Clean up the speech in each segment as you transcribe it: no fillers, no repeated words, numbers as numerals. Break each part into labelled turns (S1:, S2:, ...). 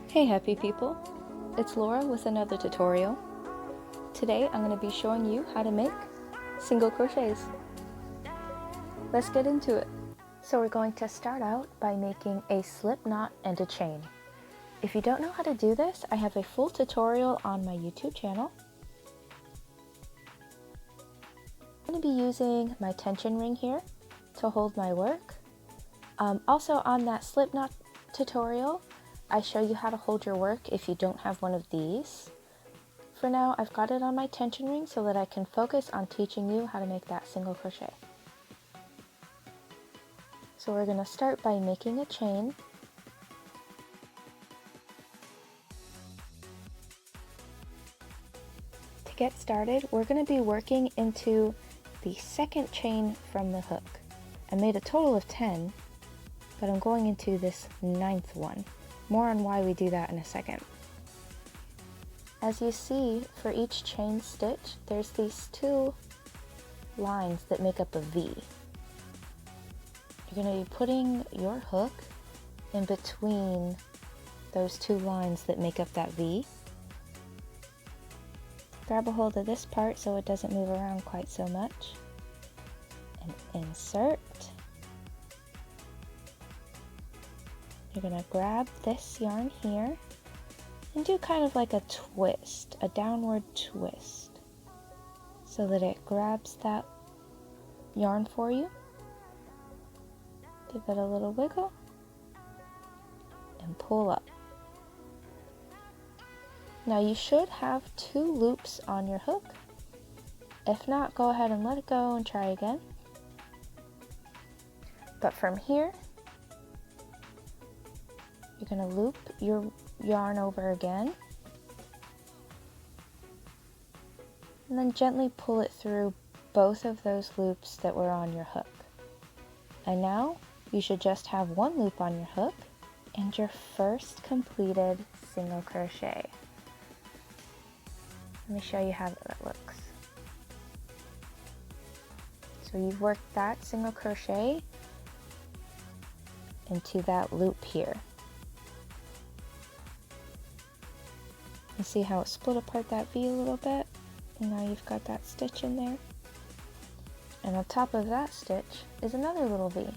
S1: Hey happy people, it's Laura with another tutorial. Today I'm going to be showing you how to make single crochets. Let's get into it. So we're going to start out by making a slip knot and a chain. If you don't know how to do this, I have a full tutorial on my YouTube channel. I'm going to be using my tension ring here to hold my work. Also on that slip knot tutorial, I show you how to hold your work if you don't have one of these. For now, I've got it on my tension ring so that I can focus on teaching you how to make that single crochet. So we're going to start by making a chain. To get started, we're going to be working into the second chain from the hook. I made a total of 10, but I'm going into this 9th one. More on why we do that in a second. As you see, for each chain stitch, there's these two lines that make up a V. You're going to be putting your hook in between those two lines that make up that V. Grab a hold of this part so it doesn't move around quite so much. And insert. You're going to grab this yarn here and do kind of like a twist, a downward twist, so that it grabs that yarn for you. Give it a little wiggle and pull up. Now you should have 2 loops on your hook. If not, go ahead and let it go and try again. But from here, you're going to loop your yarn over again and then gently pull it through both of those loops that were on your hook. And now you should just have 1 loop on your hook and your first completed single crochet. Let me show you how that looks. So you've worked that single crochet into that loop here. You see how it split apart that V a little bit? And now you've got that stitch in there. And on top of that stitch is another little V.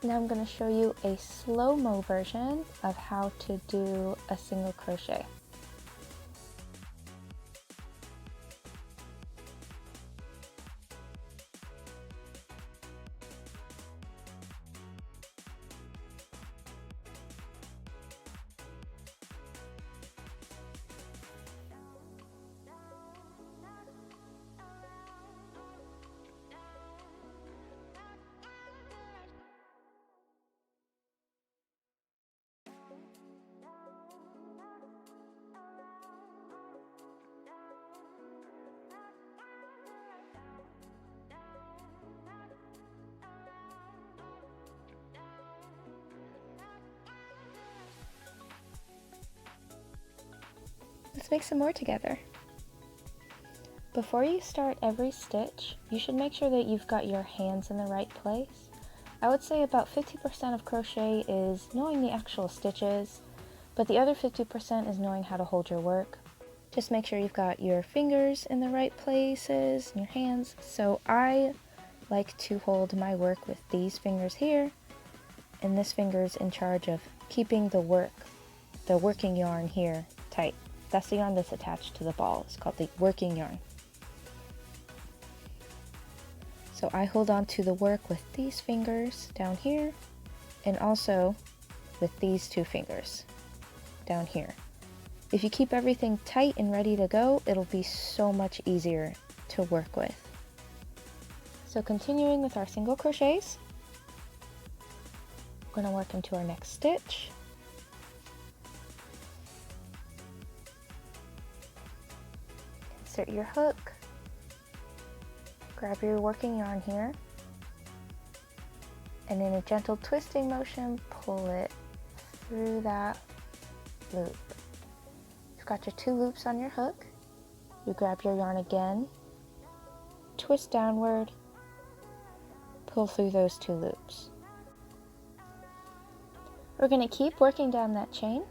S1: Now I'm going to show you a slow-mo version of how to do a single crochet. Let's make some more together. Before you start every stitch, you should make sure that you've got your hands in the right place. I would say about 50% of crochet is knowing the actual stitches, but the other 50% is knowing how to hold your work. Just make sure you've got your fingers in the right places and your hands. So I like to hold my work with these fingers here, and this finger's in charge of keeping the working yarn here tight. That's the yarn that's attached to the ball. It's called the working yarn. So I hold on to the work with these fingers down here, and also with these 2 fingers down here. If you keep everything tight and ready to go, it'll be so much easier to work with. So continuing with our single crochets, we're going to work into our next stitch. Insert your hook, grab your working yarn here, and in a gentle twisting motion, pull it through that loop. You've got your 2 loops on your hook. You grab your yarn again, twist downward, pull through those 2 loops. We're going to keep working down that chain.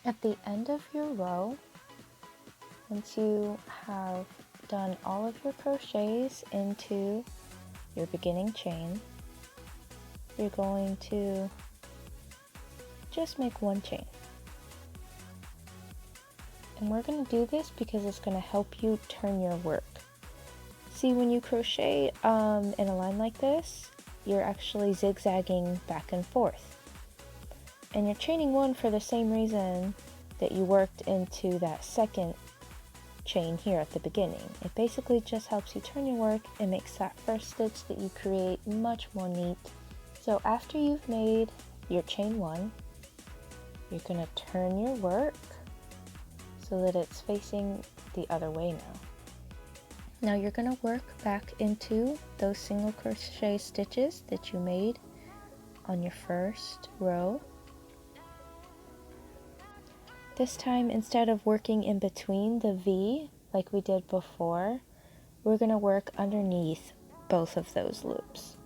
S1: At the end of your row, once you have done all of your crochets into your beginning chain, you're going to just make one chain. And we're going to do this because it's going to help you turn your work. See, when you crochet in a line like this, you're actually zigzagging back and forth. And you're chaining one for the same reason that you worked into that second chain here at the beginning. It basically just helps you turn your work and makes that first stitch that you create much more neat. So after you've made your chain one, you're going to turn your work so that it's facing the other way now. Now you're going to work back into those single crochet stitches that you made on your first row. This time, instead of working in between the V like we did before, we're going to work underneath both of those loops.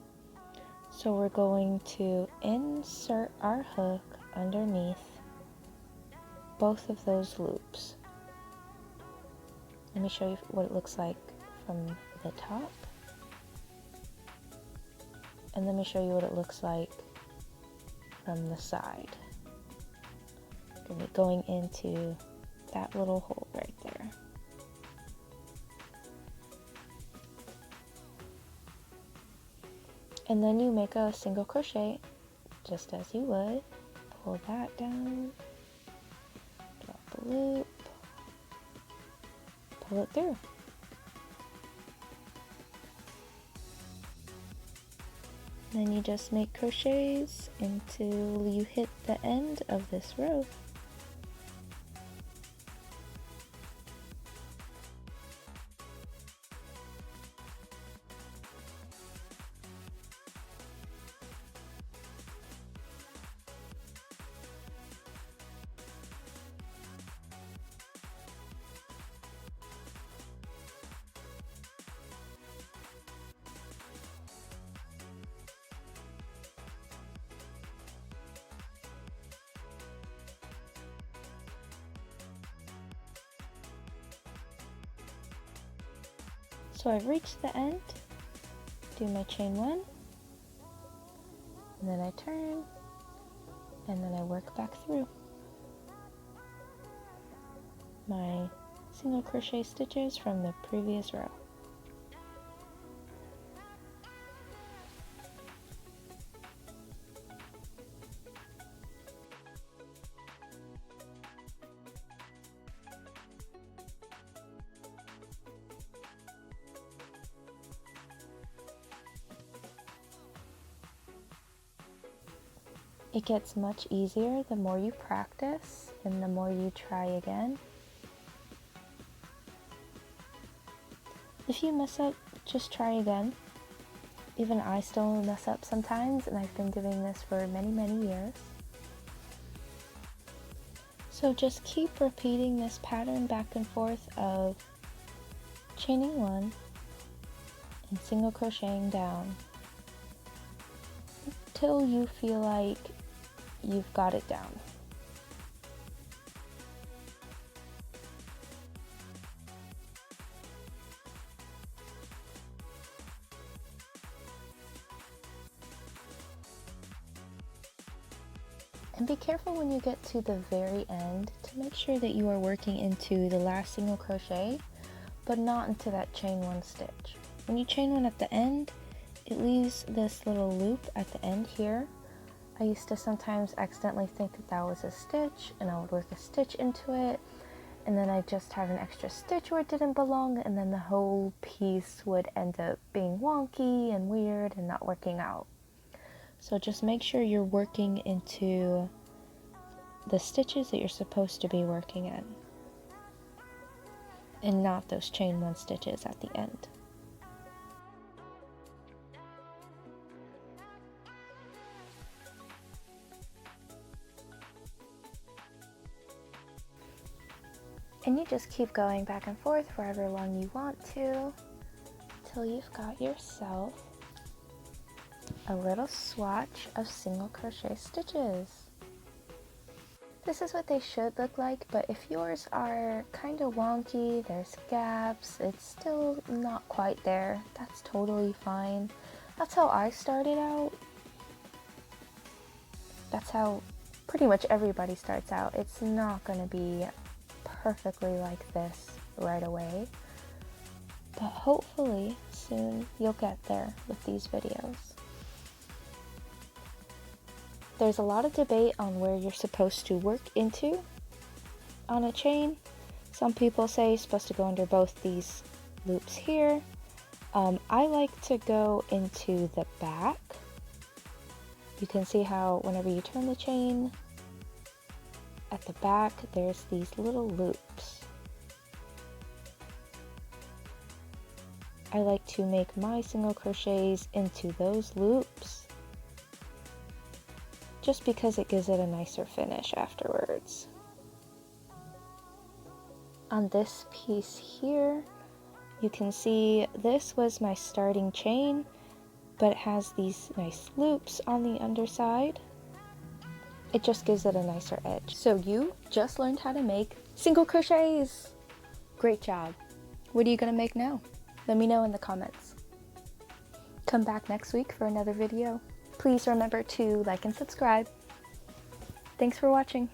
S1: So we're going to insert our hook underneath both of those loops. Let me show you what it looks like from the top. And let me show you what it looks like from the side. Going to be going into that little hole right there. And then you make a single crochet just as you would. Pull that down, drop the loop, pull it through. Then you just make crochets until you hit the end of this row. So I've reached the end, do my chain one, and then I turn, and then I work back through my single crochet stitches from the previous row. It gets much easier the more you practice and the more you try again. If you mess up, just try again. Even I still mess up sometimes, and I've been doing this for many, many years. So just keep repeating this pattern back and forth of chaining one and single crocheting down until you feel like you've got it down. And be careful when you get to the very end to make sure that you are working into the last single crochet, but not into that chain one stitch. When you chain one at the end, it leaves this little loop at the end here. I used to sometimes accidentally think that that was a stitch, and I would work a stitch into it, and then I'd just have an extra stitch where it didn't belong, and then the whole piece would end up being wonky and weird and not working out. So just make sure you're working into the stitches that you're supposed to be working in. and not those chain 1 stitches at the end. And you just keep going back and forth for however long you want to, till you've got yourself a little swatch of single crochet stitches. This is what they should look like, but if yours are kind of wonky, there's gaps, it's still not quite there, that's totally fine. That's how I started out. That's how pretty much everybody starts out. It's not going to be perfectly like this right away, but hopefully soon you'll get there with these videos. There's a lot of debate on where you're supposed to work into on a chain. Some people say you're supposed to go under both these loops here. I like to go into the back. You can see how whenever you turn the chain, at the back there's these little loops. I like to make my single crochets into those loops just because it gives it a nicer finish afterwards. On this piece here, you can see this was my starting chain, but it has these nice loops on the underside. It just gives it a nicer edge. So you just learned how to make single crochets. Great job. What are you gonna make now? Let me know in the comments. Come back next week for another video. Please remember to like and subscribe. Thanks for watching.